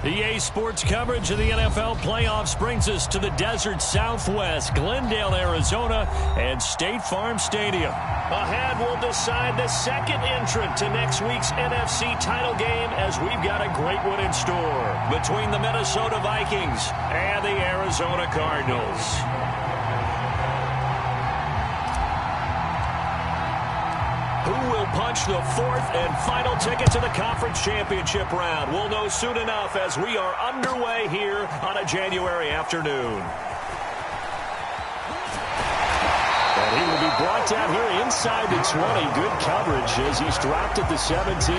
EA Sports coverage of the NFL playoffs brings us to the desert Southwest, Glendale, Arizona, and State Farm Stadium. Ahead, we'll decide the second entrant to next week's NFC title game as we've got a great one in store between the Minnesota Vikings and the Arizona Cardinals. Who will punch the fourth and final ticket to the conference championship round? We'll know soon enough as we are underway here on a January afternoon. And he will be brought down here inside the 20. Good coverage as he's dropped at the 17.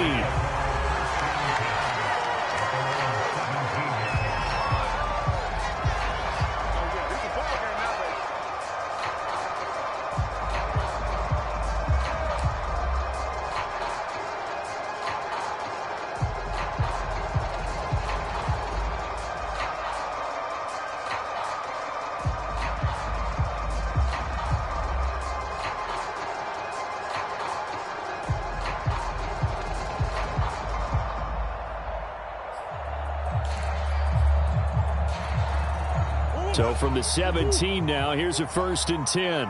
So from the 17 now, here's a 1st and 10.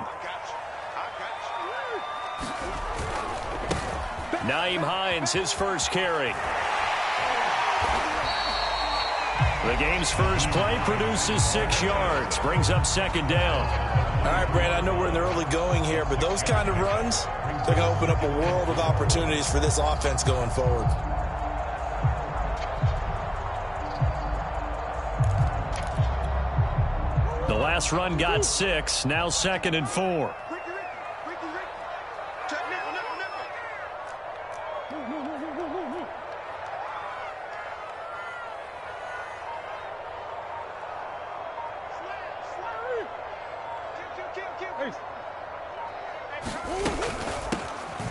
Nyheim Hines, his first carry. The game's first play produces 6 yards, brings up 2nd down. All right, Brad, I know we're in the early going here, but those kind of runs, they're going to open up a world of opportunities for this offense going forward. The last run got 6, now 2nd and 4.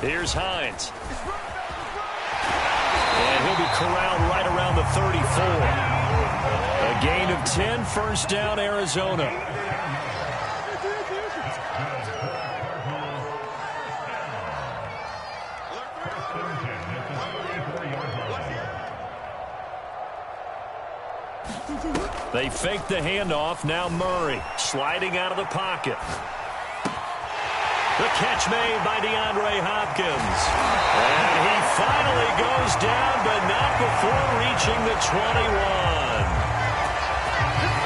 Here's Hines. And he'll be corralled right around the 34. A gain of 10, 1st down, Arizona. They fake the handoff. Now Murray sliding out of the pocket. The catch made by DeAndre Hopkins. And he finally goes down, but not before reaching the 21.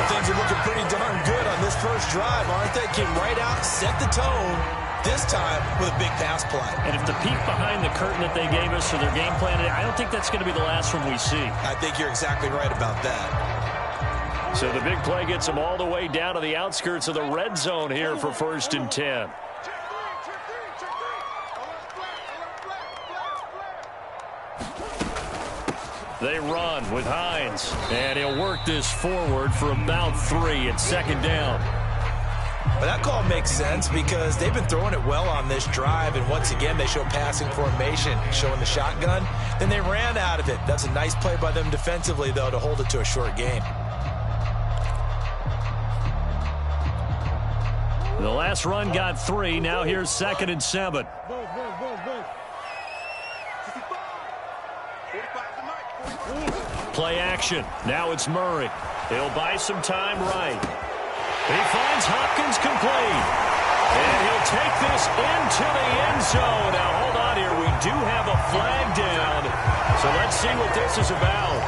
Things are looking pretty darn good on this first drive, aren't they? Came right out, set the tone, this time with a big pass play. And if the peek behind the curtain that they gave us for their game plan, I don't think that's going to be the last one we see. I think you're exactly right about that. So the big play gets them all the way down to the outskirts of the red zone here for 1st and 10. They run with Hines, and he'll work this forward for about 3 at 2nd down. But that call makes sense because they've been throwing it well on this drive, and once again they show passing formation, showing the shotgun. Then they ran out of it. That's a nice play by them defensively, though, to hold it to a short gain. The last run got 3. Now here's 2nd and 7. Play action. Now it's Murray. He'll buy some time right. He finds Hopkins complete. And he'll take this into the end zone. Now, hold on here. We do have a flag down. So let's see what this is about.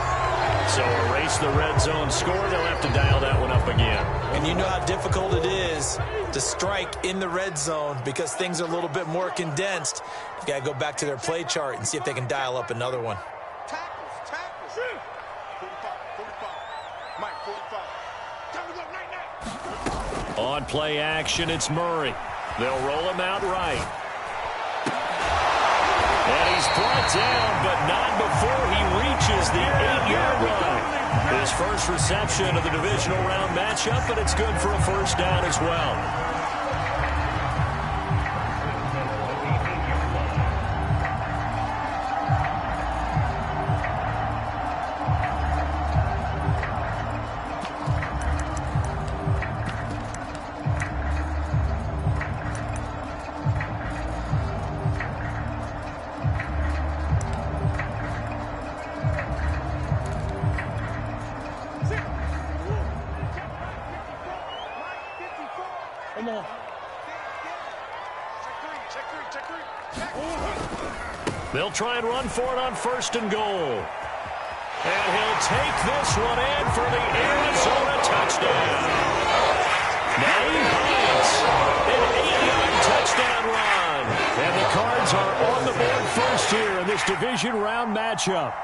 So erase the red zone score. They'll have to dial that one up again. And you know how difficult it is to strike in the red zone because things are a little bit more condensed. You got to go back to their play chart and see if they can dial up another one. On play action, it's Murray. They'll roll him out right. And he's brought down, but not before he reaches the 8-yard line. His first reception of the divisional round matchup, but it's good for a 1st down as well. They'll try and run for it on 1st and goal. And he'll take this one in for the Arizona touchdown. Naeem Hines, an 8-yard touchdown run. And the Cards are on the board first here in this division round matchup.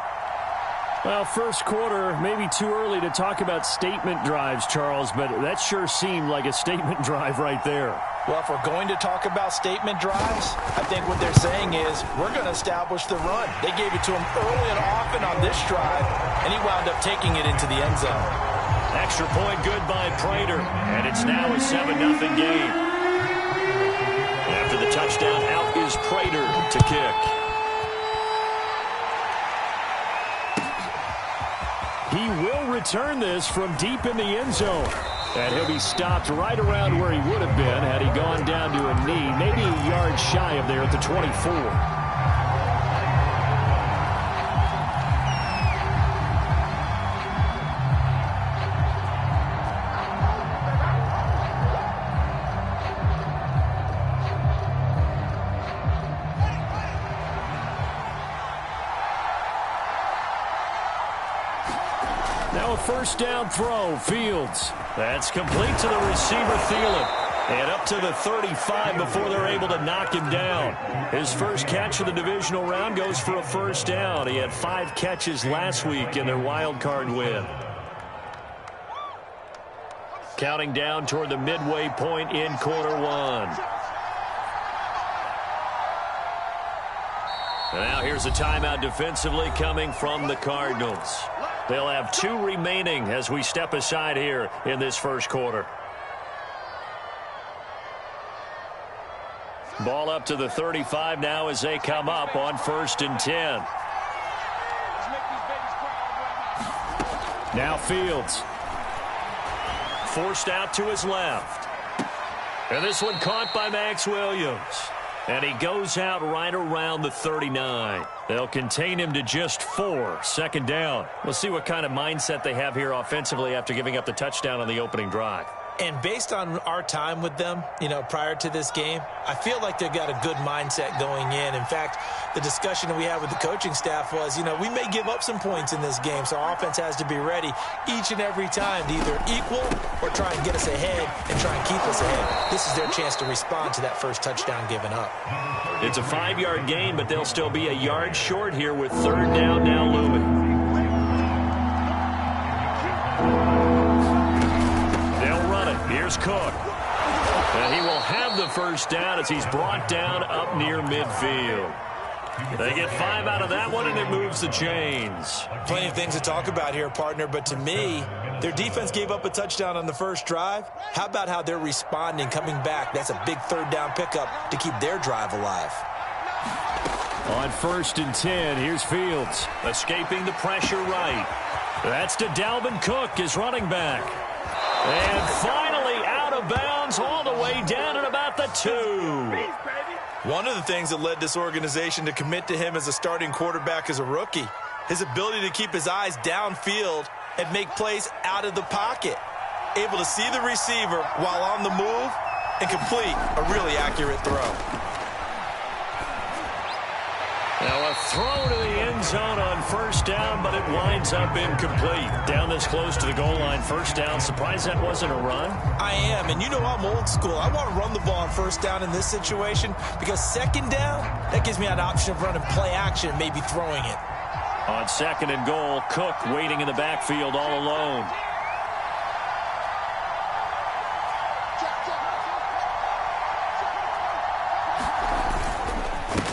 Well, first quarter, maybe too early to talk about statement drives, Charles, but that sure seemed like a statement drive right there. Well, if we're going to talk about statement drives, I think what they're saying is we're going to establish the run. They gave it to him early and often on this drive, and he wound up taking it into the end zone. Extra point good by Prater, and it's now a 7-0 game. After the touchdown, out is Prater to kick. He will return this from deep in the end zone. And he'll be stopped right around where he would have been had he gone down to a knee, maybe a yard shy of there at the 24. Now a first down throw, Fields. That's complete to the receiver, Thielen. And up to the 35 before they're able to knock him down. His first catch of the divisional round goes for a first down. He had 5 catches last week in their wild card win. Counting down toward the midway point in quarter one. And now here's a timeout defensively coming from the Cardinals. They'll have 2 remaining as we step aside here in this first quarter. Ball up to the 35 now as they come up on 1st and 10. Now Fields. Forced out to his left. And this one caught by Max Williams. And he goes out right around the 39. They'll contain him to just 4. Second down. We'll see what kind of mindset they have here offensively after giving up the touchdown on the opening drive. And based on our time with them, prior to this game, I feel like they've got a good mindset going in. In fact, the discussion that we had with the coaching staff was, we may give up some points in this game, so our offense has to be ready each and every time to either equal or try and get us ahead and try and keep us ahead. This is their chance to respond to that first touchdown given up. It's a 5-yard gain, but they'll still be a yard short here with 3rd down now looming. Here's Cook. And he will have the first down as he's brought down up near midfield. They get 5 out of that one, and it moves the chains. Plenty of things to talk about here, partner, but to me, their defense gave up a touchdown on the first drive. How about how they're responding, coming back? That's a big 3rd down pickup to keep their drive alive. On 1st and 10, here's Fields. Escaping the pressure right. That's to Dalvin Cook, his running back. And finally out of bounds all the way down at about the 2. One of the things that led this organization to commit to him as a starting quarterback as a rookie, his ability to keep his eyes downfield and make plays out of the pocket. Able to see the receiver while on the move and complete a really accurate throw. Now a throw to the end zone on 1st down, but it winds up incomplete. Down this close to the goal line, 1st down. Surprised that wasn't a run? I am, and I'm old school. I want to run the ball on 1st down in this situation because 2nd down, that gives me an option of running play action and maybe throwing it. On 2nd and goal, Cook waiting in the backfield all alone.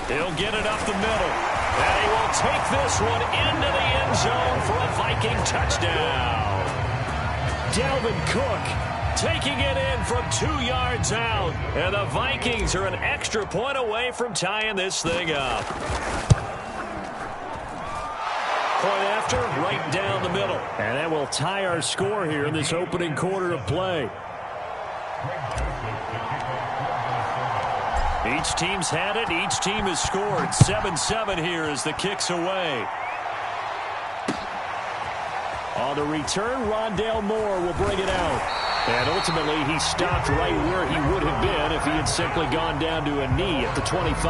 He'll get it up the middle. And he will take this one into the end zone for a Viking touchdown. Dalvin Cook taking it in from 2 yards out. And the Vikings are an extra point away from tying this thing up. Point after, right down the middle. And that will tie our score here in this opening quarter of play. Each team's had it. Each team has scored. 7-7 here as the kick's away. On the return, Rondale Moore will bring it out. And ultimately, he stopped right where he would have been if he had simply gone down to a knee at the 25.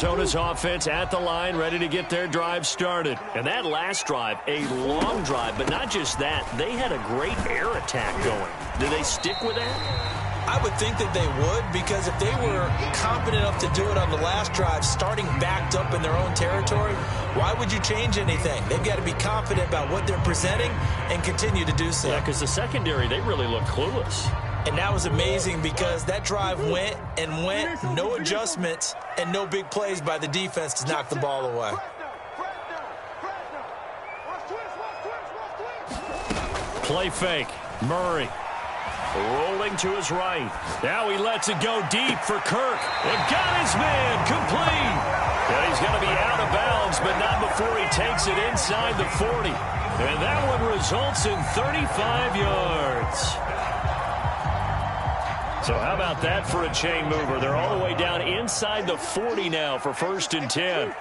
Arizona's offense at the line, ready to get their drive started. And that last drive, a long drive, but not just that. They had a great air attack going. Do they stick with that? I would think that they would, because if they were competent enough to do it on the last drive, starting backed up in their own territory, why would you change anything? They've got to be confident about what they're presenting and continue to do so. Yeah, because the secondary, they really look clueless. And that was amazing because that drive went and went, no adjustments and no big plays by the defense to knock the ball away. Play fake. Murray. Rolling to his right. Now he lets it go deep for Kirk. And got his man complete. And he's going to be out of bounds, but not before he takes it inside the 40. And that one results in 35 yards. So how about that for a chain mover? They're all the way down inside the 40 now for 1st and 10.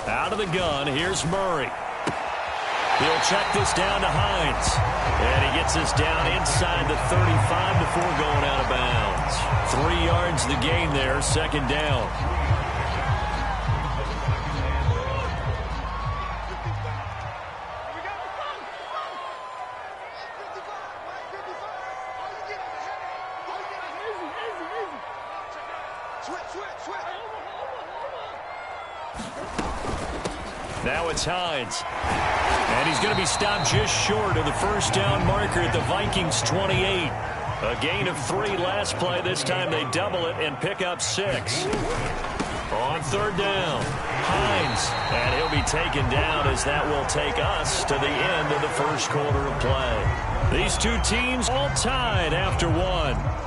Out of the gun, here's Murray. He'll check this down to Hines. And he gets this down inside the 35 before going out of bounds. 3 yards the gain there, 2nd down. Now it's Hines. And he's going to be stopped just short of the 1st down marker at the Vikings 28. A gain of 3 last play. This time they double it and pick up 6. On 3rd down, Hines. And he'll be taken down as that will take us to the end of the 1st quarter of play. These two teams all tied after 1.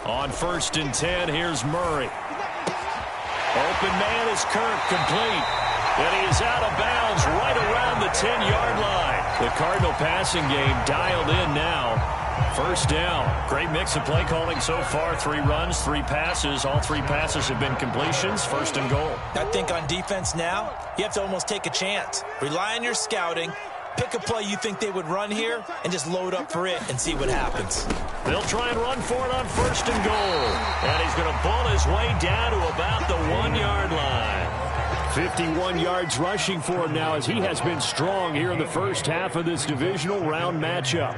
On 1st and 10, here's Murray. Open man is Kirk, complete. And he is out of bounds right around the 10-yard line. The Cardinal passing game dialed in now. 1st down. Great mix of play calling so far. 3 runs, 3 passes. All 3 passes have been completions. 1st and goal. I think on defense now, you have to almost take a chance. Rely on your scouting. Pick a play you think they would run here and just load up for it and see what happens. They'll try and run for it on 1st and goal. And he's going to bull his way down to about the 1-yard line. 51 yards rushing for him now as he has been strong here in the first half of this divisional round matchup.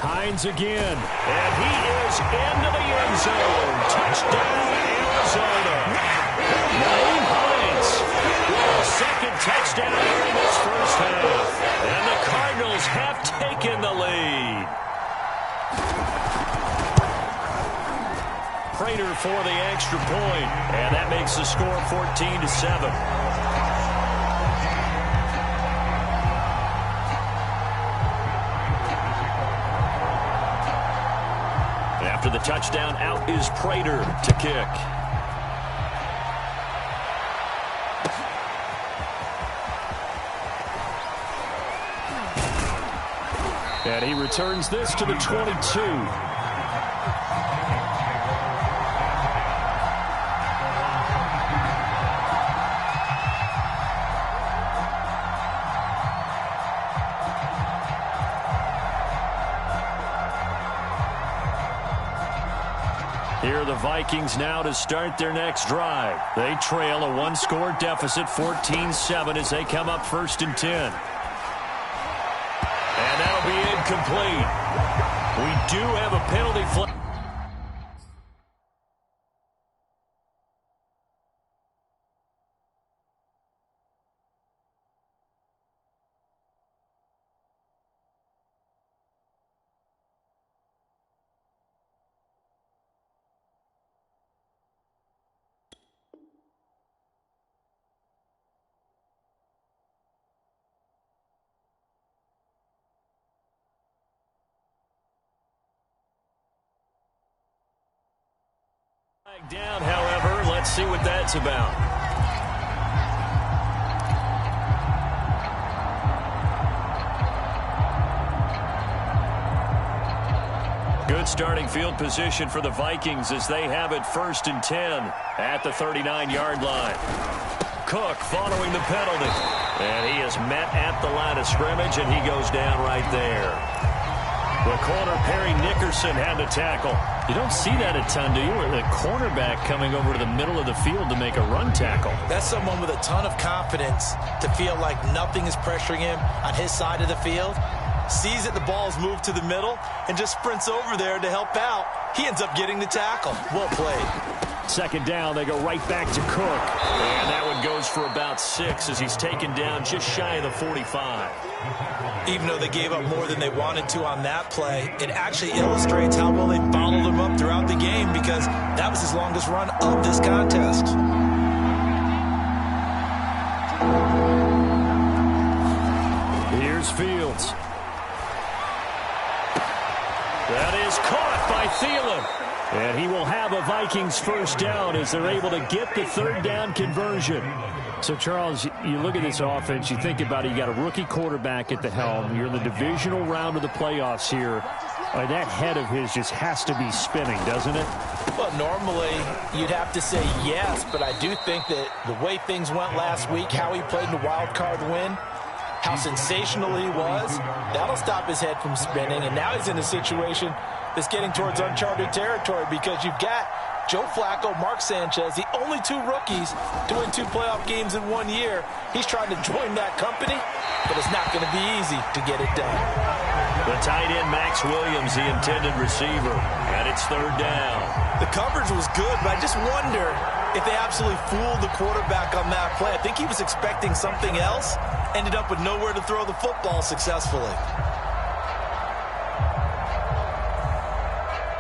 Hines again. And he is into the end zone. Touchdown, Arizona. Naeem Hines with a 2nd touchdown here in this first half. And the Cardinals have taken the lead. Prater for the extra point. And that makes the score 14-7. After the touchdown, out is Prater to kick. And he returns this to the 22. Here are the Vikings now to start their next drive. They trail a 1-score deficit, 14-7, as they come up 1st and 10. And that'll be incomplete. We do have a penalty flag. Down, however, let's see what that's about. Good starting field position for the Vikings as they have it 1st and 10 at the 39-yard line. Cook following the penalty. And he is met at the line of scrimmage, and he goes down right there. The corner, Perry Nickerson, had to tackle. You don't see that a ton, do you? Where the cornerback coming over to the middle of the field to make a run tackle. That's someone with a ton of confidence to feel like nothing is pressuring him on his side of the field. Sees that the ball is moved to the middle and just sprints over there to help out. He ends up getting the tackle. Well played. 2nd down, they go right back to Cook. And that one goes for about 6 as he's taken down just shy of the 45. Even though they gave up more than they wanted to on that play, it actually illustrates how well they followed him up throughout the game because that was his longest run of this contest. Here's Fields. That is caught by Thielen. And he will have a Vikings 1st down as they're able to get the 3rd down conversion. So, Charles, you look at this offense, you think about it, you got a rookie quarterback at the helm. You're in the divisional round of the playoffs here. That head of his just has to be spinning, doesn't it? Well, normally you'd have to say yes, but I do think that the way things went last week, how he played in the wild card win, how sensational he was, that'll stop his head from spinning. And now he's in a situation that's getting towards uncharted territory because you've got Joe Flacco, Mark Sanchez, the only 2 rookies to win 2 playoff games in 1 year. He's trying to join that company, but it's not going to be easy to get it done. The tight end, Max Williams, the intended receiver, and it's 3rd down. The coverage was good, but I just wonder if they absolutely fooled the quarterback on that play. I think he was expecting something else, ended up with nowhere to throw the football successfully.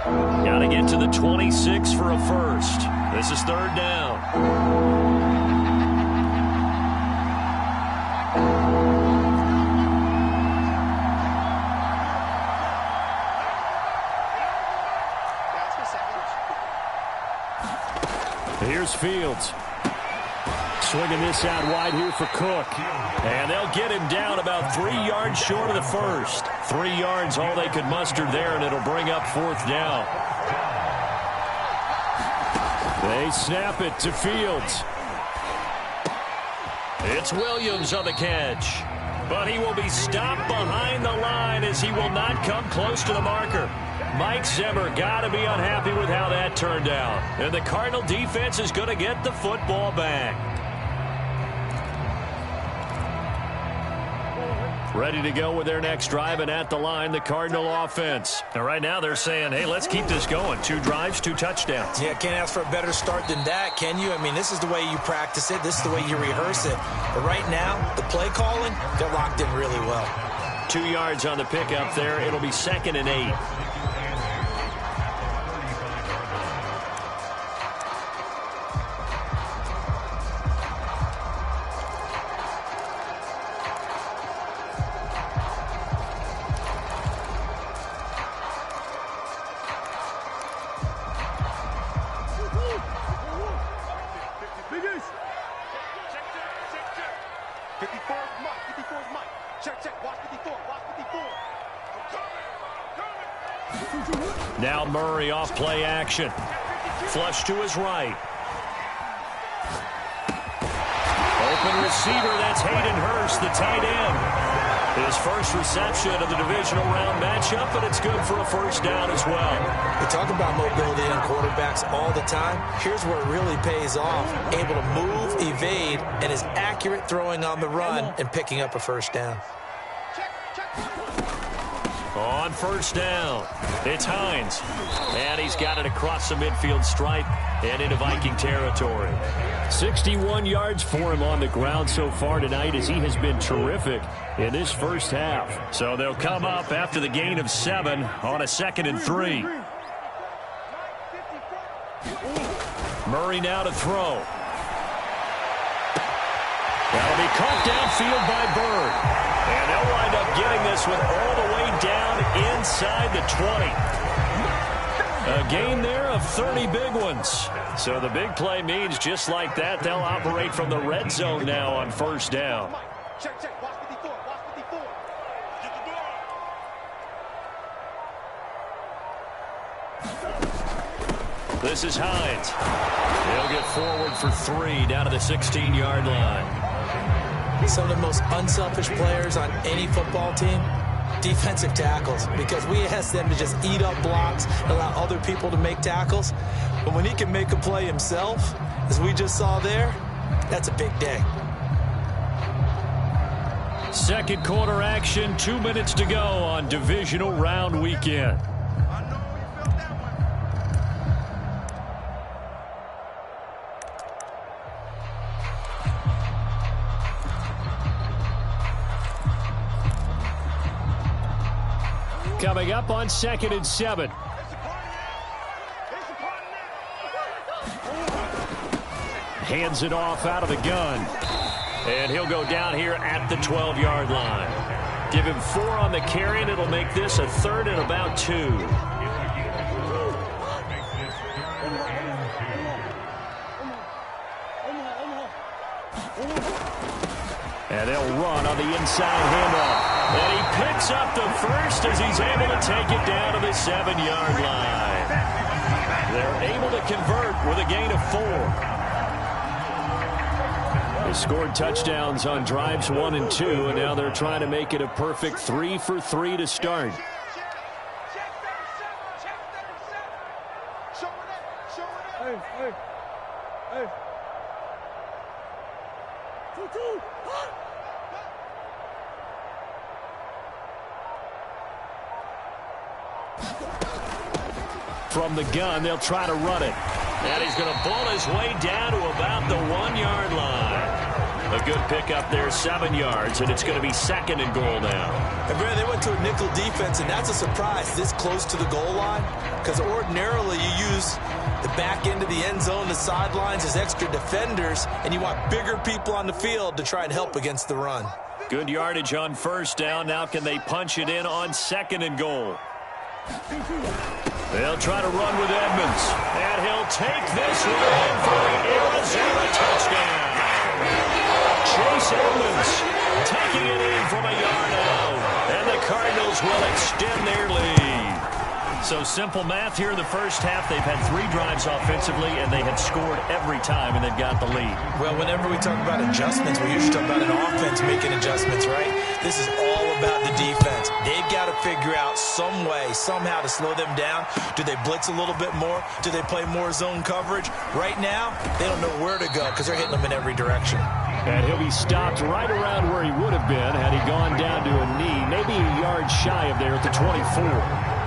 Got to get to the 26 for a 1st. This is 3rd down. Here's Fields. Swinging this out wide here for Cook. And they'll get him down about 3 yards short of the 1st. 3 yards all they could muster there, and it'll bring up 4th down. They snap it to Fields. It's Williams on the catch. But he will be stopped behind the line as he will not come close to the marker. Mike Zimmer got to be unhappy with how that turned out. And the Cardinal defense is going to get the football back. Ready to go with their next drive, and at the line, the Cardinal offense. And right now they're saying, hey, let's keep this going. 2 drives, 2 touchdowns. Yeah, can't ask for a better start than that, can you? I mean, this is the way you practice it. This is the way you rehearse it. But right now, the play calling, they're locked in really well. 2 yards on the pickup there. It'll be 2nd and 8. Now Murray off play action. Flush to his right. Open receiver, that's Hayden Hurst, the tight end. His first reception of the divisional round matchup, but it's good for a 1st down as well. We talk about mobility on quarterbacks all the time. Here's where it really pays off. Able to move, evade, and is accurate throwing on the run and picking up a 1st down. On 1st down, it's Hines. And he's got it across the midfield stripe and into Viking territory. 61 yards for him on the ground so far tonight as he has been terrific in this 1st half. So they'll come up after the gain of 7 on a 2nd and 3. Murray now to throw. That'll be caught downfield by Bird. And they'll wind up getting this one all the way down inside the 20. A gain there of 30 big ones. So the big play means just like that, they'll operate from the red zone now on first down. This is Hines. He'll get forward for 3 down to the 16-yard line. Some of the most unselfish players on any football team, defensive tackles, because we ask them to just eat up blocks, allow other people to make tackles. But when he can make a play himself, as we just saw there, that's a big day. Second quarter action, 2 minutes to go on divisional round weekend. Coming up on 2nd and 7. Hands it off out of the gun. And he'll go down here at the 12-yard line. Give him 4 on the carry, and it'll make this a 3rd and about 2. And they'll run on the inside handoff. And he picks up the first as he's able to take it down to the 7-yard line. They're able to convert with a gain of 4. They scored touchdowns on drives 1 and 2, and now they're trying to make it a perfect 3 for 3 to start. From the gun, they'll try to run it. And he's going to ball his way down to about the 1-yard line. A good pickup there, 7 yards, and it's going to be 2nd and goal now. And Brad, they went to a nickel defense, and that's a surprise this close to the goal line, because ordinarily you use the back end of the end zone, the sidelines as extra defenders, and you want bigger people on the field to try and help against the run. Good yardage on first down. Now can they punch it in on 2nd and goal? They'll try to run with Edmonds. And he'll take this one in for the Arizona touchdown. Chase Edmonds taking it in from a yard out. And the Cardinals will extend their lead. So simple math here in the first half. They've had 3 drives offensively, and they have scored every time, and they've got the lead. Well, whenever we talk about adjustments, we usually talk about an offense making adjustments, right? This is all about the defense. They've got to figure out some way, somehow to slow them down. Do they blitz a little bit more? Do they play more zone coverage? Right now, they don't know where to go because they're hitting them in every direction. And he'll be stopped right around where he would have been had he gone down to a knee, maybe a yard shy of there at the 24.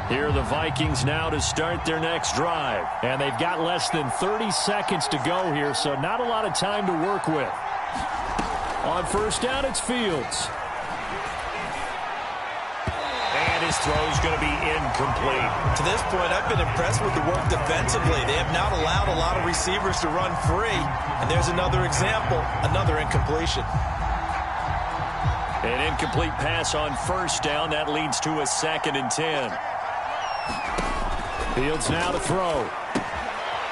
Here are the Vikings now to start their next drive. And they've got less than 30 seconds to go here, so not a lot of time to work with. On first down, it's Fields. And his throw's going to be incomplete. To this point, I've been impressed with the work defensively. They have not allowed a lot of receivers to run free. And there's another example, another incompletion. An incomplete pass on first down. That leads to a 2nd and 10. Fields now to throw.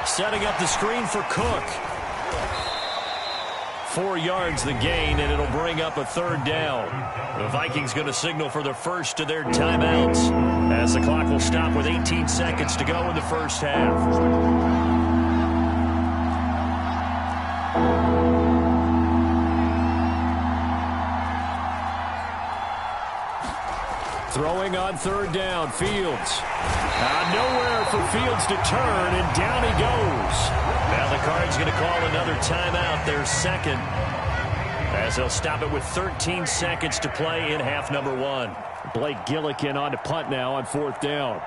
Setting up the screen for Cook. 4 yards the gain, and it'll bring up a 3rd down. The Vikings going to signal for the first of their timeouts as the clock will stop with 18 seconds to go in the first half. Throwing on 3rd down, Fields. Nowhere for Fields to turn, and down he goes. Now the Cards going to call another timeout, their 2nd, as they'll stop it with 13 seconds to play in half number 1. Blake Gillikin on to punt now on 4th down.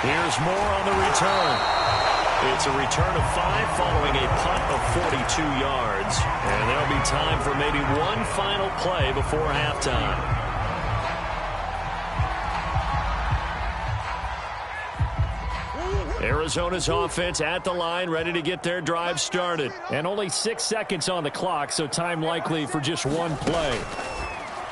Here's more on the return. It's a return of 5 following a punt of 42 yards. And there'll be time for maybe one final play before halftime. Arizona's offense at the line, ready to get their drive started. And only 6 seconds on the clock, so time likely for just one play.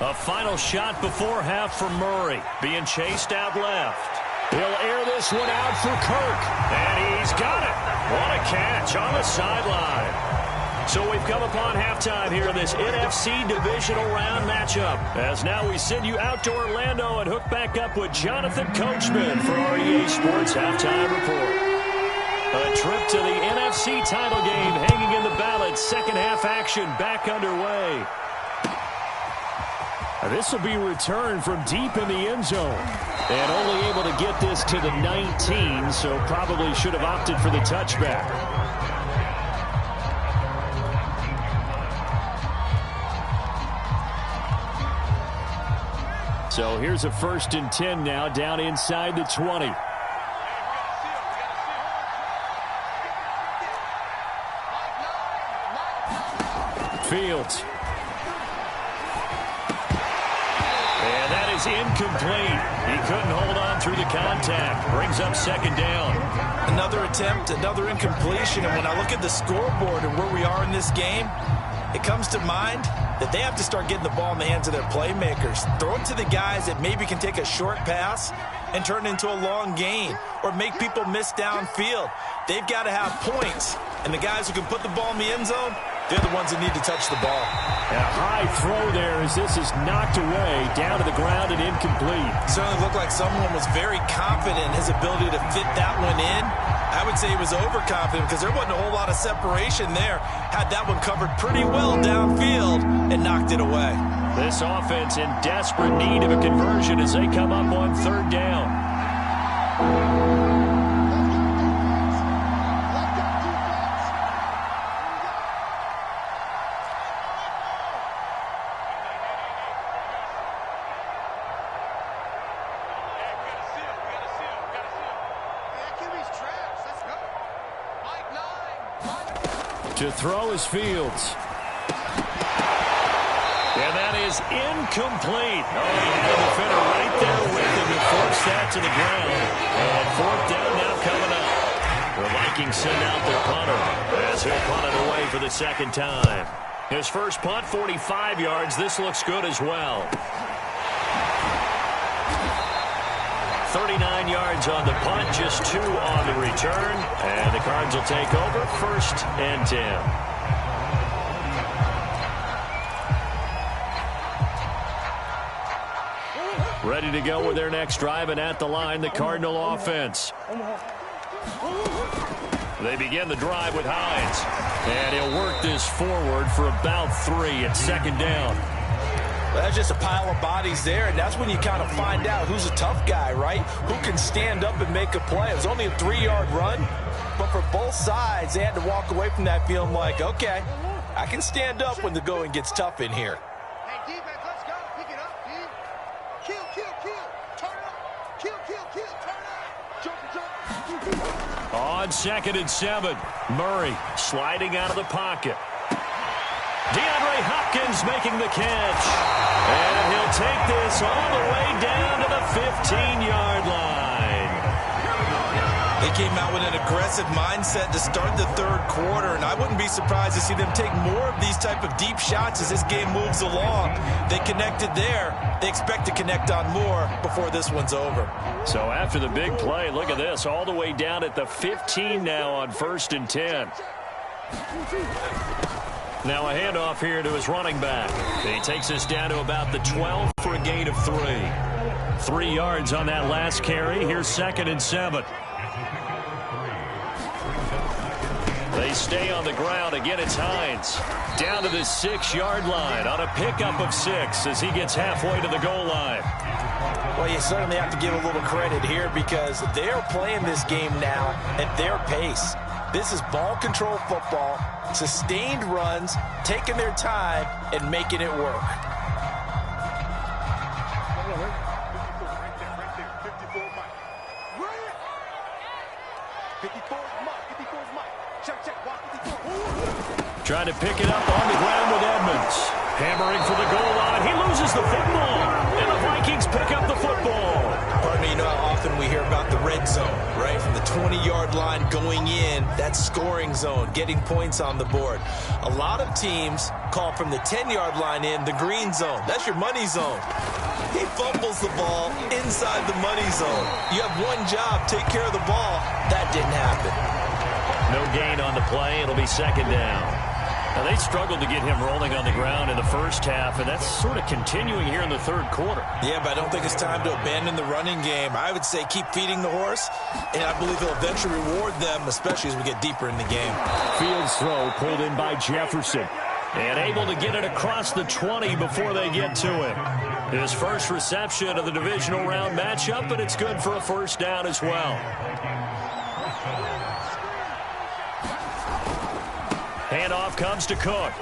A final shot before half for Murray, being chased out left. He'll air this one out for Kirk, and he's got it. What a catch on the sideline. So we've come upon halftime here in this NFC divisional round matchup. As now we send you out to Orlando and hook back up with Jonathan Coachman for our EA Sports Halftime Report. A trip to the NFC title game hanging in the balance. Second half action back underway. This will be returned from deep in the end zone. And only able to get this to the 19, so probably should have opted for the touchback. So here's a 1st and 10 now, down inside the 20. Fields. And that is incomplete. He couldn't hold on through the contact. Brings up 2nd down. Another attempt, another incompletion. And when I look at the scoreboard and where we are in this game, it comes to mind that they have to start getting the ball in the hands of their playmakers. Throw it to the guys that maybe can take a short pass and turn it into a long gain or make people miss downfield. They've got to have points. And the guys who can put the ball in the end zone, they're the ones that need to touch the ball. And a high throw there as this is knocked away, down to the ground and incomplete. Certainly looked like someone was very confident in his ability to fit that one in. I would say he was overconfident because there wasn't a whole lot of separation there. Had that one covered pretty well downfield and knocked it away. This offense in desperate need of a conversion as they come up on 3rd down. To throw is Fields. And that is incomplete. Oh, he had a defender right there with him to force that to the ground. And 4th down now coming up. The Vikings send out their punter as he'll punt it away for the 2nd time. His first punt, 45 yards. This looks good as well. 39 yards on the punt, just 2 on the return. And the Cards will take over 1st and 10. Ready to go with their next drive, and at the line, the Cardinal offense. They begin the drive with Hines. And he'll work this forward for about 3 at 2nd down. Well, that's just a pile of bodies there, and that's when you kind of find out who's a tough guy, right? Who can stand up and make a play. It was only a 3-yard run, but for both sides, they had to walk away from that feeling like, okay, I can stand up when the going gets tough in here. Hey, defense, let's go. Pick it up, dude. Kill, kill, kill. Turn up. Kill, kill, kill. Turn up. Jump. On 2nd and 7, Murray sliding out of the pocket. DeAndre Hopkins making the catch. And he'll take this all the way down to the 15-yard line. They came out with an aggressive mindset to start the 3rd quarter, and I wouldn't be surprised to see them take more of these type of deep shots as this game moves along. They connected there. They expect to connect on more before this one's over. So after the big play, look at this, all the way down at the 15 now on 1st and 10. Now a handoff here to his running back. He takes us down to about the 12 for a gain of 3. 3 yards on that last carry. Here's 2nd and 7. They stay on the ground. Again, it's Hines. Down to the 6-yard line on a pickup of 6 as he gets halfway to the goal line. Well, you certainly have to give a little credit here because they're playing this game now at their pace. This is ball control football, sustained runs, taking their time, and making it work. Trying to pick it up on the ground with Edmonds. Hammering for the goal line. He loses the football. And the Vikings pick up the football. Pardon me, you know how often we hear about the red zone, right? From the 20-yard line going in, that scoring zone, getting points on the board. A lot of teams call from the 10-yard line in the green zone. That's your money zone. He fumbles the ball inside the money zone. You have one job, take care of the ball. That didn't happen. No gain on the play. It'll be second down. Now, they struggled to get him rolling on the ground in the first half, and that's sort of continuing here in the third quarter. Yeah, but I don't think it's time to abandon the running game. I would say keep feeding the horse, and I believe he'll eventually reward them, especially as we get deeper in the game. Fields throw pulled in by Jefferson. And able to get it across the 20 before they get to him. His first reception of the divisional round matchup, but it's good for a first down as well. Handoff comes to Cook.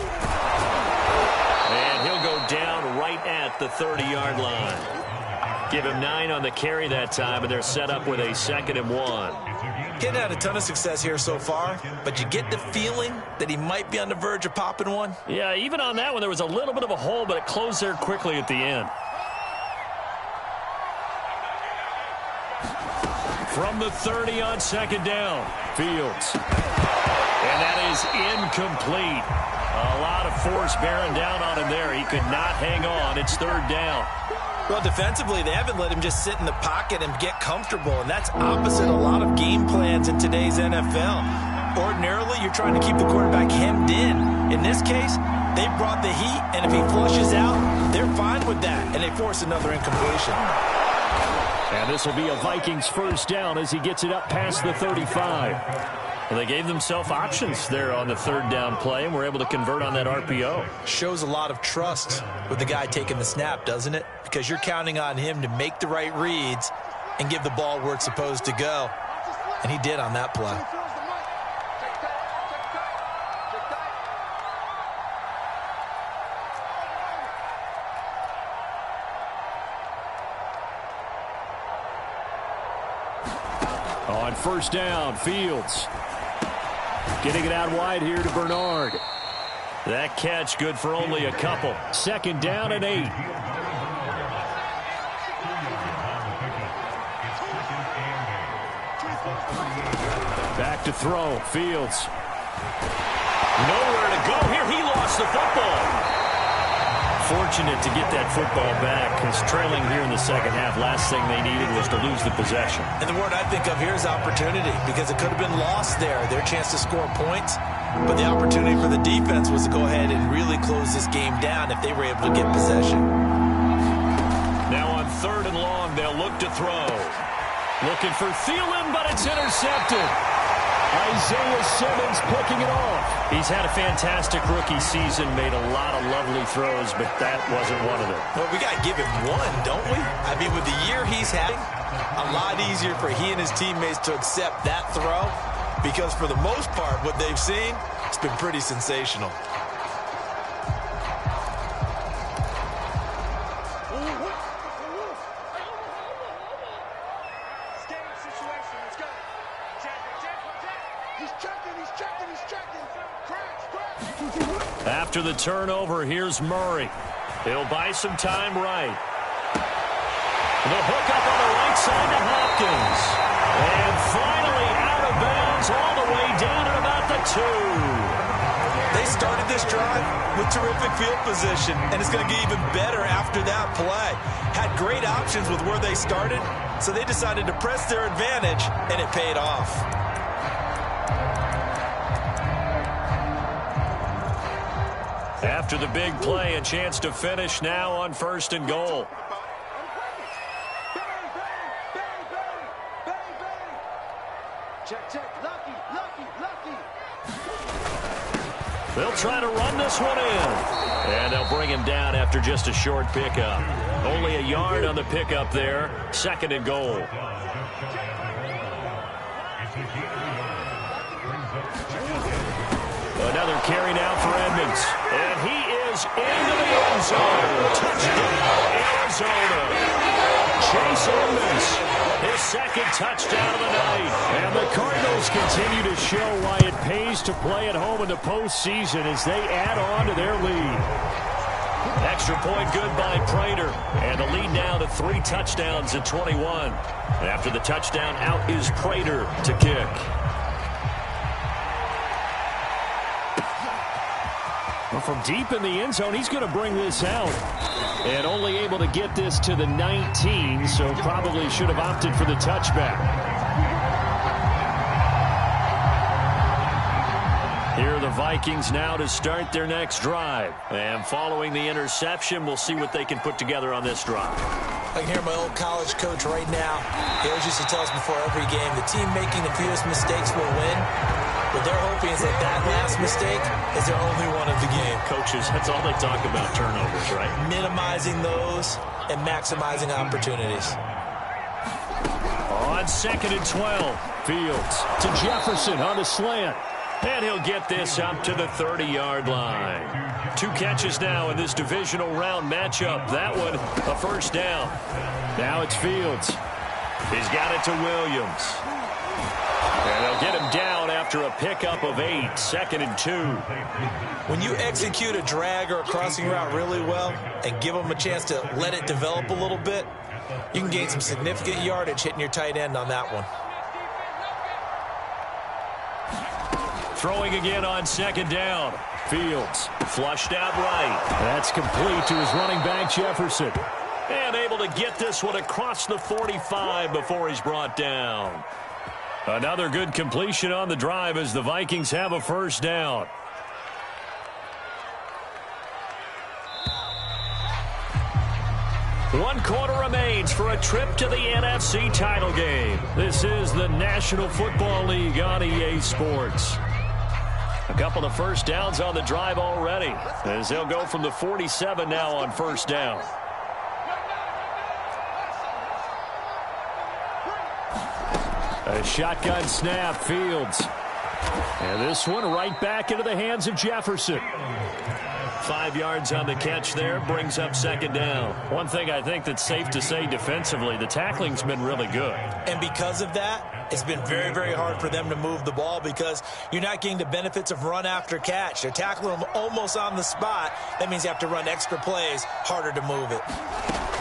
And he'll go down right at the 30-yard line. Give him 9 on the carry that time, and they're set up with a 2nd and 1. Getting had a ton of success here so far, but you get the feeling that he might be on the verge of popping one. Yeah, even on that one, there was a little bit of a hole, but it closed there quickly at the end. From the 30 on 2nd down, Fields. And that is incomplete. A lot of force bearing down on him there. He could not hang on. It's 3rd down. Well, defensively, they haven't let him just sit in the pocket and get comfortable, and that's opposite a lot of game plans in today's NFL. Ordinarily, you're trying to keep the quarterback hemmed in. In this case, they brought the heat, and if he flushes out, they're fine with that, and they force another incompletion. And this will be a Vikings first down as he gets it up past the 35. Well, they gave themselves options there on the 3rd down play, and were able to convert on that RPO. Shows a lot of trust with the guy taking the snap, doesn't it? Because you're counting on him to make the right reads and give the ball where it's supposed to go. And he did on that play. On first down, Fields. Getting it out wide here to Bernard. That catch good for only a couple. 2nd down and 8. Back to throw. Fields. Nowhere to go here. He lost the football. Fortunate to get that football back, because trailing here in the second half, last thing they needed was to lose the possession. And the word I think of here is opportunity, because it could have been lost there, their chance to score points. But the opportunity for the defense was to go ahead and really close this game down if they were able to get possession. Now on 3rd and long, they'll look to throw. Looking for Thielen, but it's intercepted. Isaiah Simmons picking it off. He's had a fantastic rookie season, made a lot of lovely throws, but that wasn't one of them. Well, we got to give him one, don't we? I mean, with the year he's having, a lot easier for he and his teammates to accept that throw, because for the most part, what they've seen, it's been pretty sensational. After the turnover, here's Murray. He'll buy some time right. The hook up on the right side to Hopkins. And finally out of bounds all the way down at about the 2. They started this drive with terrific field position, and it's going to get even better after that play. Had great options with where they started, so they decided to press their advantage, and it paid off. After the big play, a chance to finish now on 1st and goal. They'll try to run this one in. And they'll bring him down after just a short pickup. Only a yard on the pickup there. 2nd and goal. Another carry now for Edmonds. And he is into the end zone. Touchdown, Arizona. Chase Edmonds, his 2nd touchdown of the night. And the Cardinals continue to show why it pays to play at home in the postseason as they add on to their lead. Extra point good by Prater. And the lead now to 3 touchdowns at 21. After the touchdown, out is Prater to kick. Well, from deep in the end zone, he's going to bring this out. And only able to get this to the 19, so probably should have opted for the touchback. Here are the Vikings now to start their next drive. And following the interception, we'll see what they can put together on this drive. I can hear my old college coach right now. He always used to tell us before every game, the team making the fewest mistakes will win. What they're hoping is that that last mistake is their only one of the game. Coaches, that's all they talk about, turnovers, right? Minimizing those and maximizing opportunities. On 2nd and 12, Fields to Jefferson on the slant. And he'll get this up to the 30-yard line. 2 catches now in this divisional round matchup. That one, a first down. Now it's Fields. He's got it to Williams. And they'll get him down after a pickup of 8, 2nd and 2. When you execute a drag or a crossing route really well and give them a chance to let it develop a little bit, you can gain some significant yardage hitting your tight end on that one. Throwing again on 2nd down. Fields flushed out right. That's complete to his running back, Jefferson. And able to get this one across the 45 before he's brought down. Another good completion on the drive as the Vikings have a first down. One quarter remains for a trip to the NFC title game. This is the National Football League on EA Sports. A couple of first downs on the drive already, as they'll go from the 47 now on first down. A shotgun snap, Fields. And this one right back into the hands of Jefferson. 5 yards on the catch there, brings up 2nd down. One thing I think that's safe to say defensively, the tackling's been really good. And because of that, it's been very, very hard for them to move the ball because you're not getting the benefits of run after catch. They're tackling them almost on the spot. That means you have to run extra plays, harder to move it.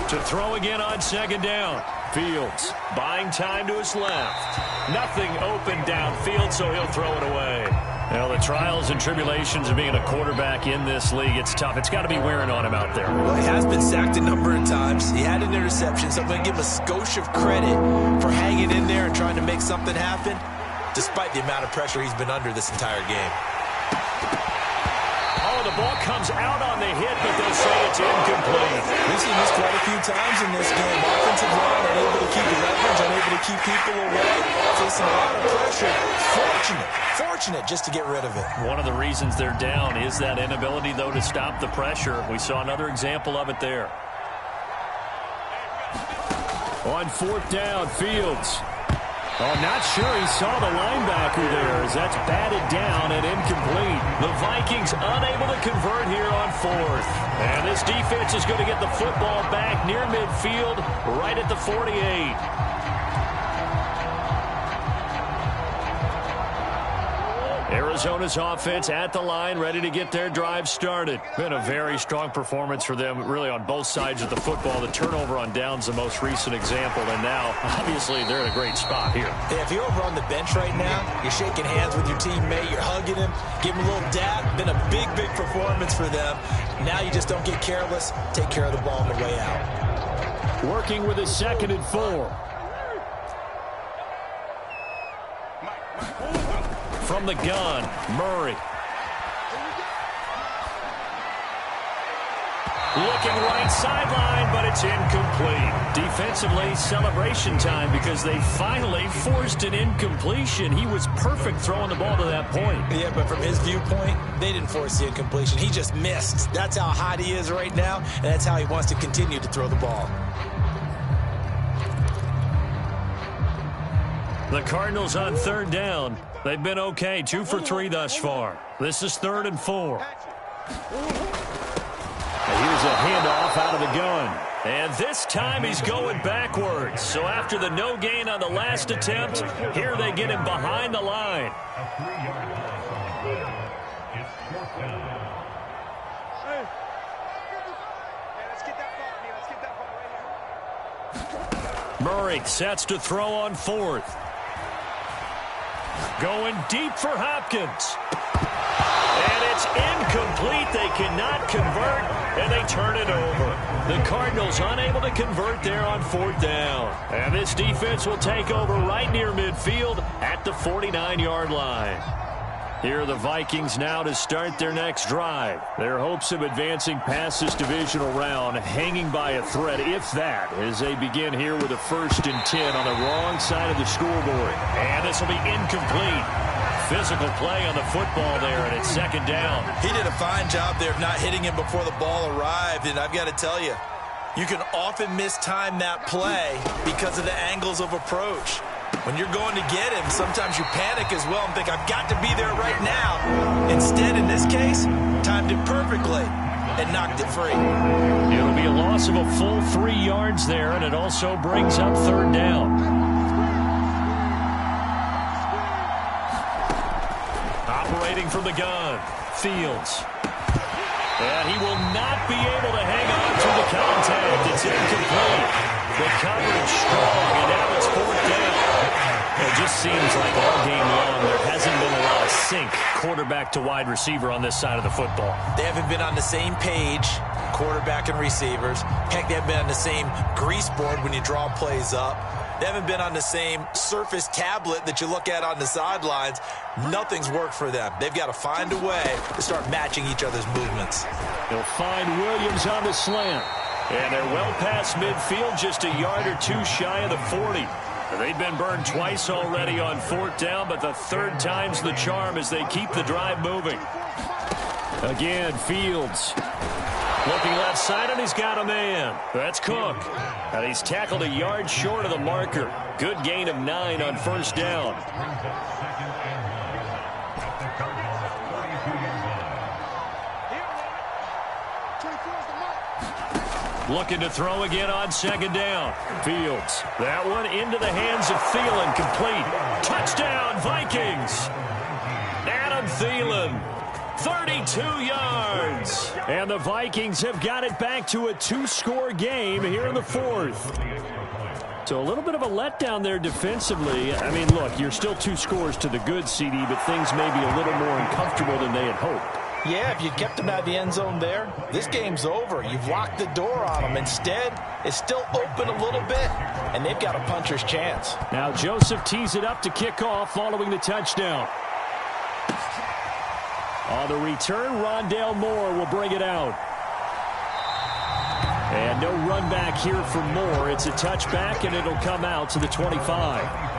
To throw again on 2nd down. Fields buying time to his left. Nothing open downfield, so he'll throw it away. Well, the trials and tribulations of being a quarterback in this league, it's tough. It's got to be wearing on him out there. Well, he has been sacked a number of times. He had an interception, so I'm going to give him a skosh of credit for hanging in there and trying to make something happen, despite the amount of pressure he's been under this entire game. Oh, the ball comes out on the hit, but they'll say it's incomplete. We've seen this quite a few times in this game. Offensive line unable to keep the leverage, unable to keep people away, facing a lot of pressure. Fortunate just to get rid of it. One of the reasons they're down is that inability, though, to stop the pressure. We saw another example of it there. On 4th down, Fields. Oh, not sure he saw the linebacker there as that's batted down and incomplete. The Vikings unable to convert here on 4th. And this defense is going to get the football back near midfield, right at the 48. Arizona's offense at the line, ready to get their drive started. Been a very strong performance for them, really, on both sides of the football. The turnover on downs, the most recent example, and now, obviously, they're in a great spot here. Yeah, if you're over on the bench right now, you're shaking hands with your teammate, you're hugging him, give him a little dab. Been a big, big performance for them. Now you just don't get careless. Take care of the ball on the way out. Working with a 2nd and 4. From the gun, Murray. Looking right sideline, but it's incomplete. Defensively, celebration time because they finally forced an incompletion. He was perfect throwing the ball to that point. Yeah, but from his viewpoint, they didn't force the incompletion. He just missed. That's how hot he is right now, and that's how he wants to continue to throw the ball. The Cardinals on 3rd down. They've been okay, 2 for 3 thus far. This is 3rd and 4. Here's a handoff out of the gun. And this time he's going backwards. So after the no gain on the last attempt, here they get him behind the line. Murray sets to throw on 4th. Going deep for Hopkins. And it's incomplete. They cannot convert, and they turn it over. The Cardinals unable to convert there on 4th down. And this defense will take over right near midfield at the 49-yard line. Here are the Vikings now to start their next drive. Their hopes of advancing past this divisional round hanging by a thread, if that, as they begin here with a 1st and 10 on the wrong side of the scoreboard. And this will be incomplete. Physical play on the football there, and it's 2nd down. He did a fine job there of not hitting him before the ball arrived, and I've got to tell you, you can often mistime that play because of the angles of approach. When you're going to get him, sometimes you panic as well and think, I've got to be there right now. Instead, in this case, timed it perfectly and knocked it free. It'll be a loss of a full 3 yards there, and it also brings up 3rd down. Operating from the gun, Fields. And he will not be able to hang on through the contact. It's incomplete. The coverage strong, and now it's 4th down. It just seems like all game long there hasn't been a lot of sync quarterback to wide receiver on this side of the football. They haven't been on the same page, quarterback and receivers. Heck, they haven't been on the same grease board when you draw plays up. They haven't been on the same Surface tablet that you look at on the sidelines. Nothing's worked for them. They've got to find a way to start matching each other's movements. They'll find Williams on the slant. And they're well past midfield, just a yard or 2 shy of the 40. They've been burned twice already on 4th down, but the 3rd time's the charm as they keep the drive moving. Again, Fields. Looking left side, and he's got a man. That's Cook. And he's tackled a yard short of the marker. Good gain of 9 on 1st down. Looking to throw again on 2nd down. Fields. That one into the hands of Thielen. Complete. Touchdown, Vikings. Adam Thielen. 32 yards. And the Vikings have got it back to a 2-score game here in the 4th. So a little bit of a letdown there defensively. I mean, look, you're still 2 scores to the good, CD, but things may be a little more uncomfortable than they had hoped. Yeah, if you kept them out of the end zone there, this game's over. You've locked the door on them. Instead, it's still open a little bit, and they've got a puncher's chance. Now Joseph tees it up to kick off following the touchdown. On the return, Rondale Moore will bring it out. And no run back here for Moore. It's a touchback, and it'll come out to the 25.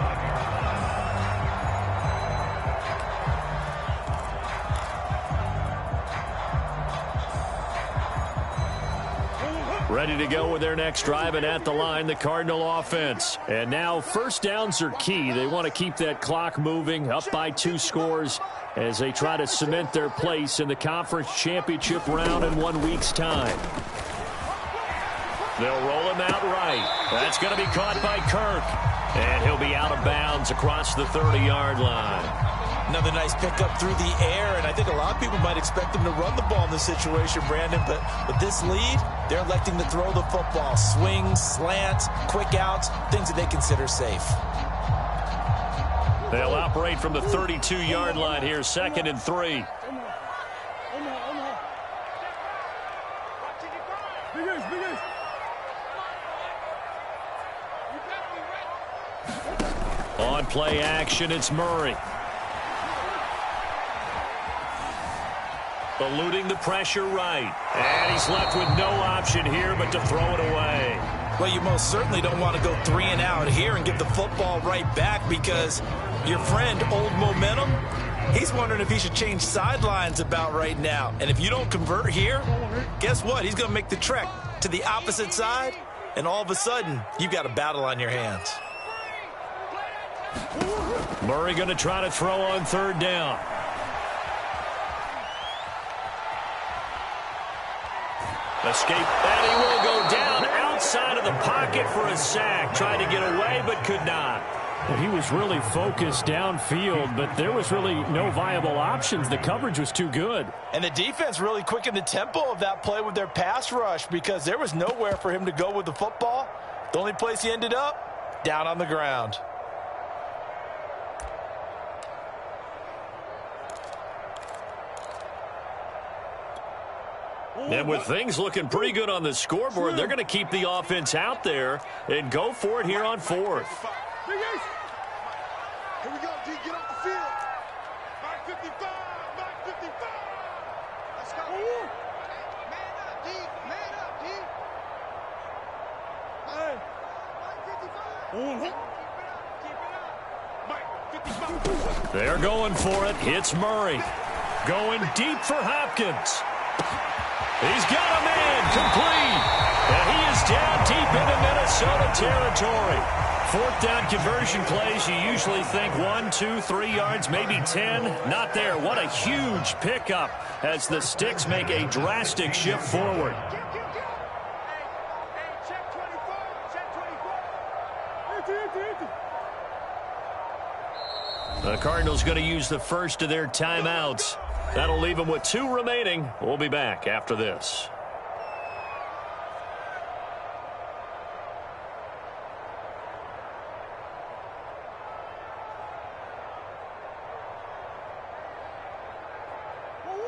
Ready to go with their next drive, and at the line, the Cardinal offense. And now 1st downs are key. They want to keep that clock moving, up by 2 scores as they try to cement their place in the conference championship round in 1 week's time. They'll roll him out right. That's going to be caught by Kirk. And he'll be out of bounds across the 30-yard line. Another nice pickup through the air, and I think a lot of people might expect them to run the ball in this situation, Brandon, but with this lead, they're electing to throw the football. Swings, slants, quick outs, things that they consider safe. They'll operate from the 32-yard line here, 2nd and 3. On play action, it's Murray. Eluding the pressure right. And he's left with no option here but to throw it away. Well, you most certainly don't want to go 3 and out here and give the football right back because your friend, Old Momentum, he's wondering if he should change sidelines about right now. And if you don't convert here, guess what? He's going to make the trek to the opposite side, and all of a sudden, you've got a battle on your hands. Murray going to try to throw on 3rd down. Escape, and he will go down outside of the pocket for a sack. Tried to get away, but could not. Well, he was really focused downfield, but there was really no viable options. The coverage was too good. And the defense really quickened the tempo of that play with their pass rush because there was nowhere for him to go with the football. The only place he ended up down on the ground. And with things looking pretty good on the scoreboard, they're going to keep the offense out there and go for it here on fourth. Here we go, D. Get off the field. Mark 55. Mark 55. Let's go. Man up, D. Man up, D. Hey. Mark 55. Keep it up. Keep it up. Mark 55. They're going for it. It's Murray. Going deep for Hopkins. He's got a man complete. And he is down deep into Minnesota territory. Fourth down conversion plays, you usually think 1, 2, 3 yards, maybe 10. Not there. What a huge pickup as the Sticks make a drastic shift forward. Hey, check 24. Check 24. The Cardinals going to use the first of their timeouts. That'll leave them with 2 remaining. We'll be back after this.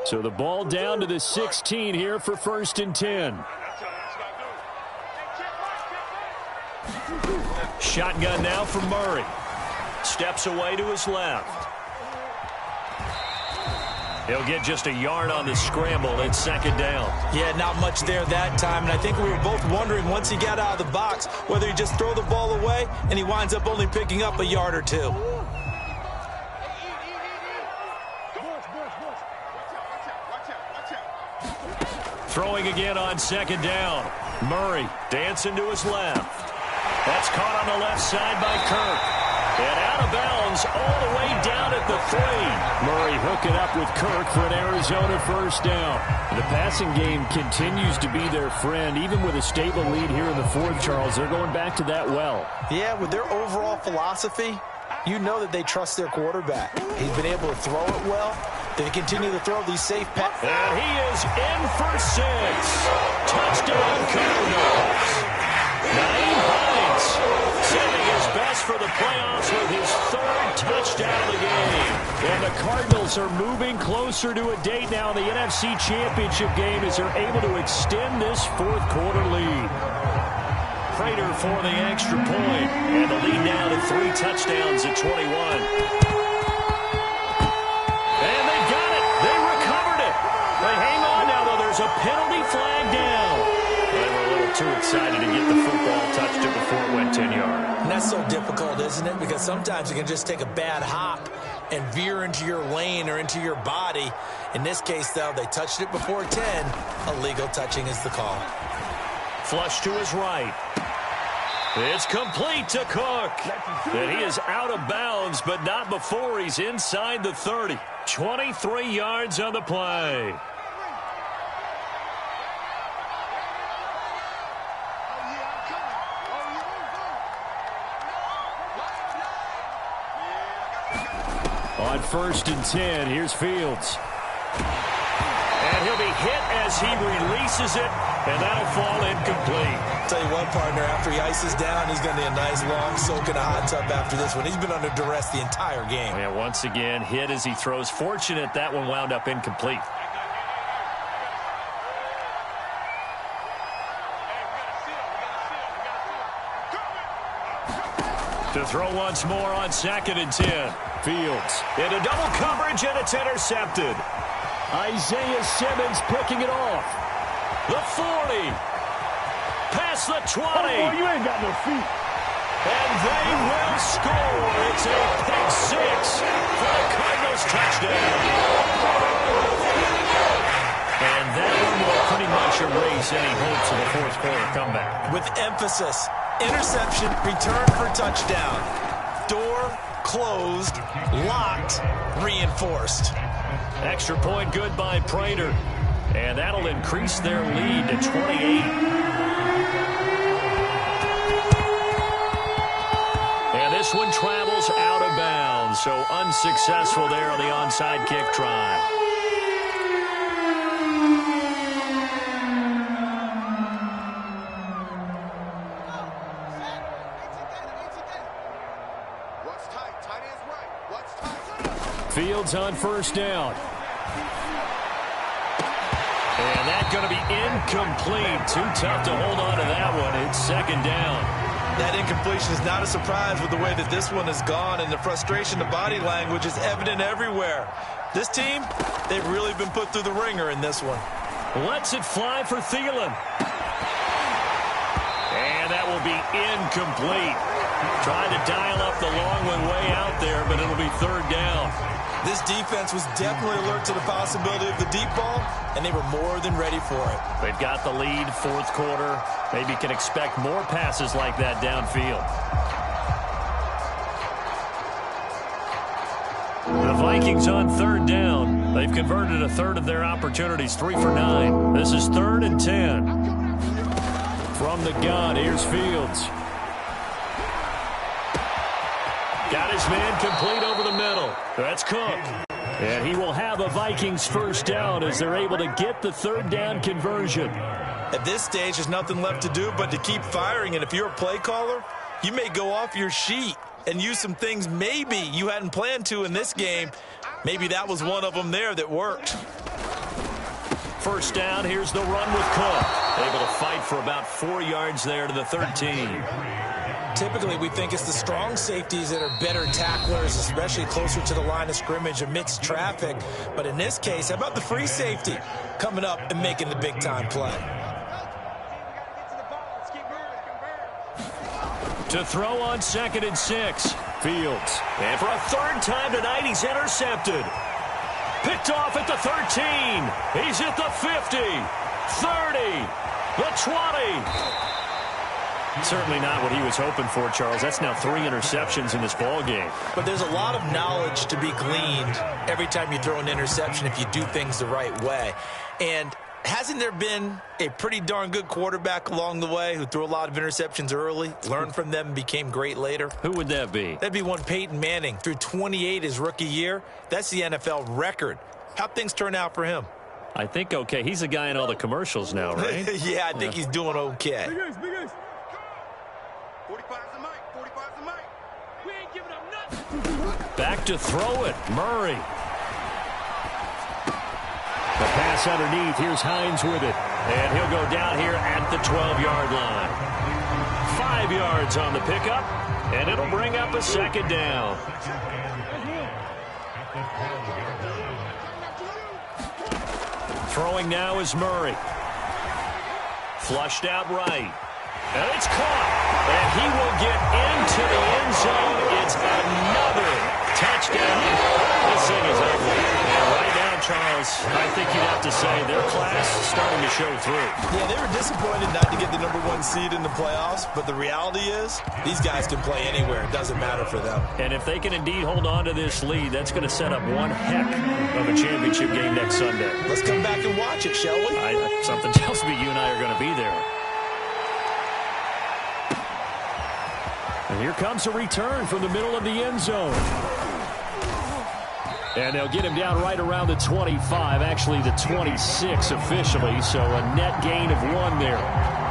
So the ball down to the 16 here for 1st and 10. Shotgun now for Murray. Steps away to his left. He'll get just a yard on the scramble. It's 2nd down. Yeah, not much there that time, and I think we were both wondering once he got out of the box whether he just throw the ball away and he winds up only picking up a yard or 2. Throwing again on 2nd down. Murray dancing to his left. That's caught on the left side by Kirk. And out of bounds all the way down at the 3. Murray hooking up with Kirk for an Arizona 1st down. The passing game continues to be their friend. Even with a stable lead here in the 4th, Charles, they're going back to that well. Yeah, with their overall philosophy, you know that they trust their quarterback. He's been able to throw it well. They continue to throw these safe passes. And he is in for 6. Touchdown Cardinals. Naeem Hines sending his best for the playoffs with his 3rd touchdown of the game. And the Cardinals are moving closer to a date now in the NFC Championship game as they're able to extend this 4th quarter lead. Prater for the extra point. And the lead now to 3 touchdowns at 21. A penalty flag down. They were a little too excited to get the football touched it before it went 10 yards. And that's so difficult, isn't it? Because sometimes you can just take a bad hop and veer into your lane or into your body. In this case, though, they touched it before 10. Illegal touching is the call. Flush to his right. It's complete to Cook. And he is out of bounds, but not before he's inside the 30. 23 yards on the play. On 1st and 10, here's Fields. And he'll be hit as he releases it, and that'll fall incomplete. Tell you what, partner, after he ices down, he's going to need a nice long soak in a hot tub after this one. He's been under duress the entire game. Yeah, once again, hit as he throws. Fortunate that one wound up incomplete. To throw once more on 2nd and 10. Fields. Into double coverage, and it's intercepted. Isaiah Simmons picking it off. The 40. Past the 20. Oh, boy, you ain't got no feet. And they will score. It's a pick 6 for the Cardinals touchdown. And that one will pretty much erase any hopes of a 4th quarter comeback. With emphasis. Interception, return for touchdown. Door closed, locked, reinforced. Extra point good by Prater. And that'll increase their lead to 28. And this one travels out of bounds. So unsuccessful there on the onside kick try. Fields on first down. And that's going to be incomplete. Too tough to hold on to that one. It's second down. That incompletion is not a surprise with the way that this one has gone, and the frustration, the body language is evident everywhere. This team, they've really been put through the ringer in this one. Lets it fly for Thielen. And that will be incomplete. Trying to dial up the long one way out there, but it'll be third down. This defense was definitely alert to the possibility of the deep ball, and they were more than ready for it. They've got the lead, fourth quarter. Maybe can expect more passes like that downfield. The Vikings on third down. They've converted a third of their opportunities, 3 for 9. This is 3rd and 10. From the gun, here's Fields. Got his man complete over the middle. That's Cook. And he will have a Vikings first down as they're able to get the third down conversion. At this stage, there's nothing left to do but to keep firing. And if you're a play caller, you may go off your sheet and use some things maybe you hadn't planned to in this game. Maybe that was one of them there that worked. First down, here's the run with Cook. Able to fight for about 4 yards there to the 13. Typically, we think it's the strong safeties that are better tacklers, especially closer to the line of scrimmage amidst traffic. But in this case, how about the free safety coming up and making the big-time play? To throw on 2nd and 6. Fields. And for a third time tonight, he's intercepted. Picked off at the 13. He's at the 50. 30. The 20. Certainly not what he was hoping for, Charles. That's now 3 interceptions in this ball game. But there's a lot of knowledge to be gleaned every time you throw an interception if you do things the right way. And hasn't there been a pretty darn good quarterback along the way who threw a lot of interceptions early, learned from them, and became great later? Who would that be? That'd be one Peyton Manning. Threw 28 his rookie year. That's the NFL record. How'd things turn out for him? I think okay. He's a guy in all the commercials now, right? Yeah, I think he's doing okay. Big ace, big ace. 45's the mic, 45's the mic. We ain't giving up nothing. Back to throw it. Murray. The pass underneath. Here's Hines with it. And he'll go down here at the 12-yard line. 5 yards on the pickup. And it'll bring up a second down. Throwing now is Murray. Flushed out right. And it's caught. And he will get into the end zone. It's another touchdown. This thing is ugly. And right now, Charles, I think you'd have to say their class is starting to show through. Yeah, they were disappointed not to get the #1 seed in the playoffs, but the reality is these guys can play anywhere. It doesn't matter for them. And if they can indeed hold on to this lead, that's going to set up one heck of a championship game next Sunday. Let's come back and watch it, shall we? Something tells me you and I are going to be there. And here comes a return from the middle of the end zone. And they'll get him down right around the 25, actually the 26 officially, so a net gain of 1 there.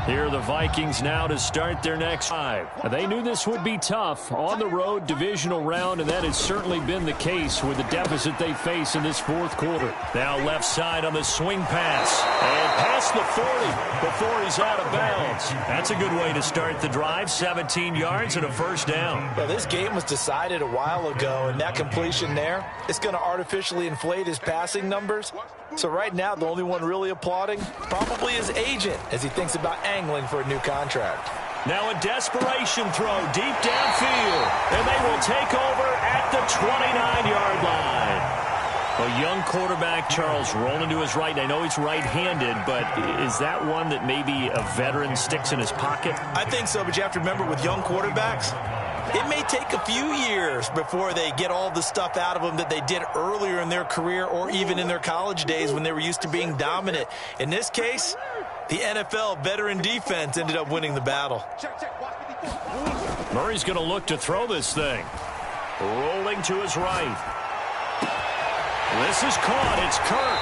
Here are the Vikings now to start their next 5. They knew this would be tough on the road divisional round, and that has certainly been the case with the deficit they face in this fourth quarter. Now left side on the swing pass. And past the 40 before he's out of bounds. That's a good way to start the drive. 17 yards and a first down. Well, this game was decided a while ago, and that completion there, it's going to artificially inflate his passing numbers. So right now, the only one really applauding probably his agent as he thinks about angling for a new contract. Now a desperation throw deep downfield, and they will take over at the 29-yard line. A young quarterback, Charles, rolling to his right. I know he's right-handed, but is that one that maybe a veteran sticks in his pocket? I think so, but you have to remember with young quarterbacks, it may take a few years before they get all the stuff out of them that they did earlier in their career or even in their college days when they were used to being dominant. In this case, the NFL veteran defense ended up winning the battle. Murray's going to look to throw this thing. Rolling to his right. This is caught. It's Kirk.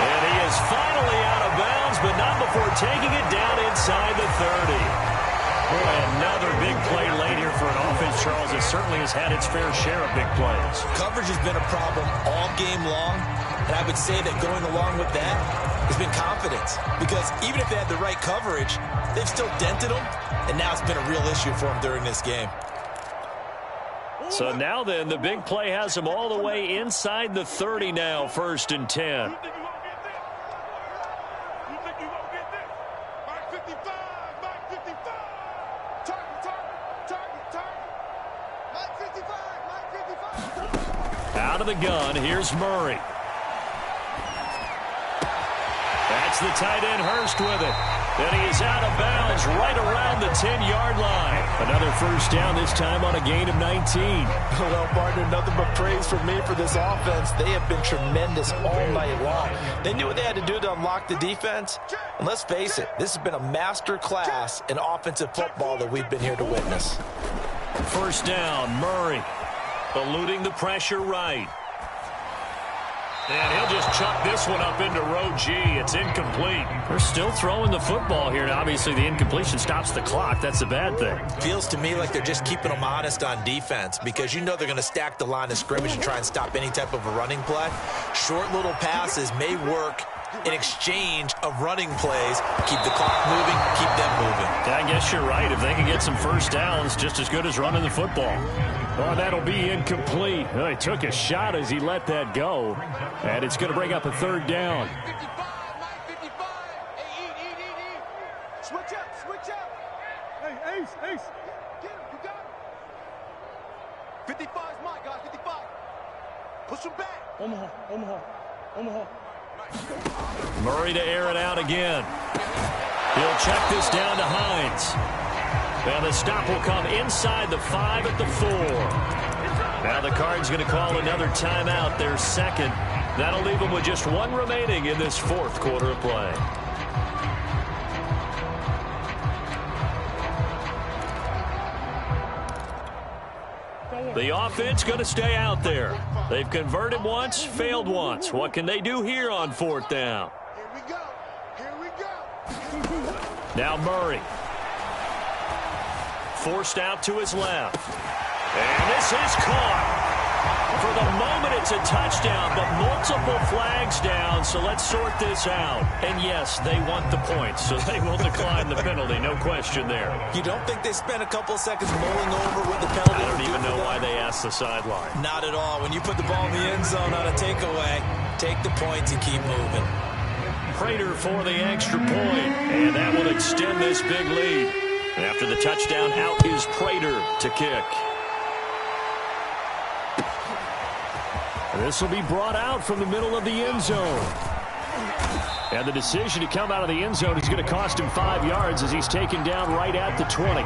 And he is finally out of bounds. downs, but not before taking it down inside the 30. Boy, another big play late here for an offense, Charles, that certainly has had its fair share of big plays. Coverage has been a problem all game long, and I would say that going along with that has been confidence. Because even if they had the right coverage, they've still dented them, and now it's been a real issue for them during this game. So now then, the big play has them all the way inside the 30 now, 1st and 10. Out of the gun, here's Murray. That's the tight end Hurst with it. And he is out of bounds right around the 10-yard line. Another first down, this time on a gain of 19. Well, partner, nothing but praise for me for this offense. They have been tremendous all night long. They knew what they had to do to unlock the defense. And let's face it, this has been a master class in offensive football that we've been here to witness. First down, Murray. Eluding the pressure right. And he'll just chuck this one up into row G. It's incomplete. They're still throwing the football here. And obviously, the incompletion stops the clock. That's a bad thing. Feels to me like they're just keeping them honest on defense because you know they're going to stack the line of scrimmage and try and stop any type of a running play. Short little passes may work in exchange of running plays. Keep the clock moving, keep them moving. I guess you're right. If they can get some first downs, just as good as running the football. Oh, that'll be incomplete. Well, he took a shot as he let that go. And it's going to bring up a third down. 55, 55. Hey, eat. Switch up. Hey, Ace. Get him, you got him. 55 is mine, guys, 55. Push him back. Omaha. Murray to air it out again. He'll check this down to Hines. And the stop will come inside the 5 at the 4. Now the Cards going to call another timeout, their second. That'll leave them with just one remaining in this 4th quarter of play. The offense going to stay out there. They've converted once, failed once. What can they do here on 4th down? Here we go. Now Murray. Forced out to his left. And this is caught. For the moment, it's a touchdown, but multiple flags down, so let's sort this out. And yes, they want the points, so they will decline the penalty, no question there. You don't think they spent a couple of seconds mulling over what the penalty? I don't even know why they asked the sideline. Not at all. When you put the ball in the end zone on a takeaway, take the points and keep moving. Prater for the extra point, and that will extend this big lead. After the touchdown, out is Prater to kick. This will be brought out from the middle of the end zone. And the decision to come out of the end zone is going to cost him 5 yards as he's taken down right at the 20.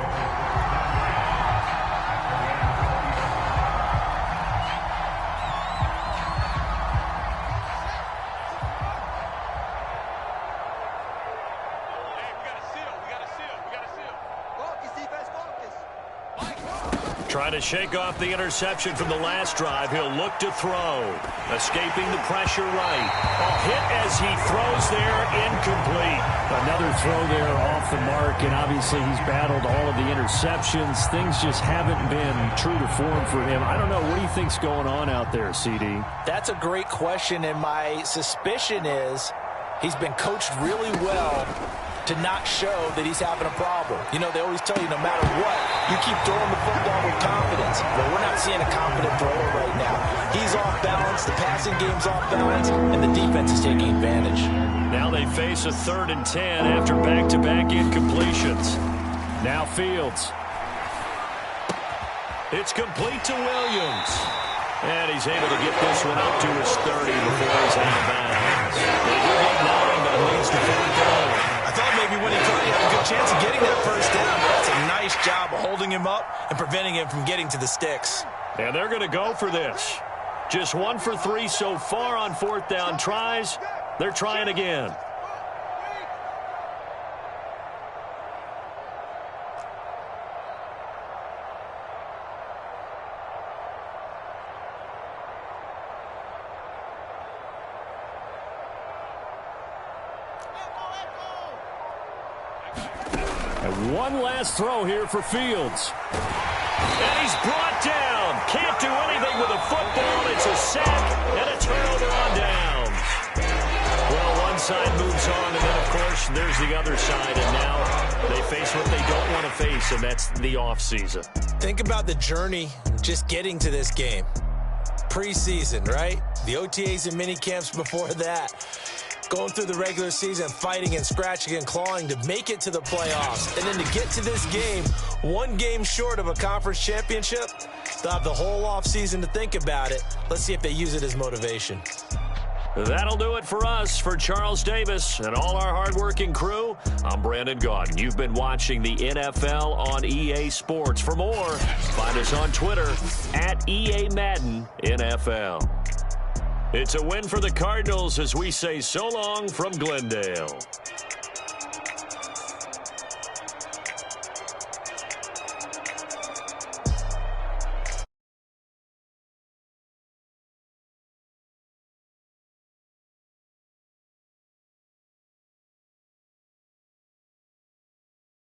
Trying to shake off the interception from the last drive. He'll look to throw. Escaping the pressure right. A hit as he throws there, incomplete. Another throw there off the mark, and obviously he's battled all of the interceptions. Things just haven't been true to form for him. I don't know. What do you think's going on out there, CD? That's a great question, and my suspicion is he's been coached really well to not show that he's having a problem. You know, they always tell you no matter what, you keep throwing the football with confidence. But we're not seeing a confident thrower right now. He's off balance, the passing game's off balance, and the defense is taking advantage. Now they face a 3rd and 10 after back-to-back incompletions. Now Fields. It's complete to Williams. And he's able to get this one up to his 30 before he's out of bounds. They do get 9, but it leads to 4th down. I thought maybe when he caught, he had a good chance of getting that first down. But that's a nice job of holding him up and preventing him from getting to the sticks. And they're going to go for this. Just 1 for 3 so far on 4th down tries. They're trying again. And one last throw here for Fields. And he's brought down. Can't do anything with a football. It's a sack and a turnover on downs. Well, one side moves on, and then, of course, there's the other side. And now they face what they don't want to face, and that's the offseason. Think about the journey just getting to this game. Preseason, right? The OTAs and mini camps before that. Going through the regular season, fighting and scratching and clawing to make it to the playoffs. And then to get to this game, one game short of a conference championship, they'll have the whole offseason to think about it. Let's see if they use it as motivation. That'll do it for us. For Charles Davis and all our hardworking crew, I'm Brandon Gaudin. You've been watching the NFL on EA Sports. For more, find us on Twitter at EA Madden NFL. It's a win for the Cardinals as we say so long from Glendale.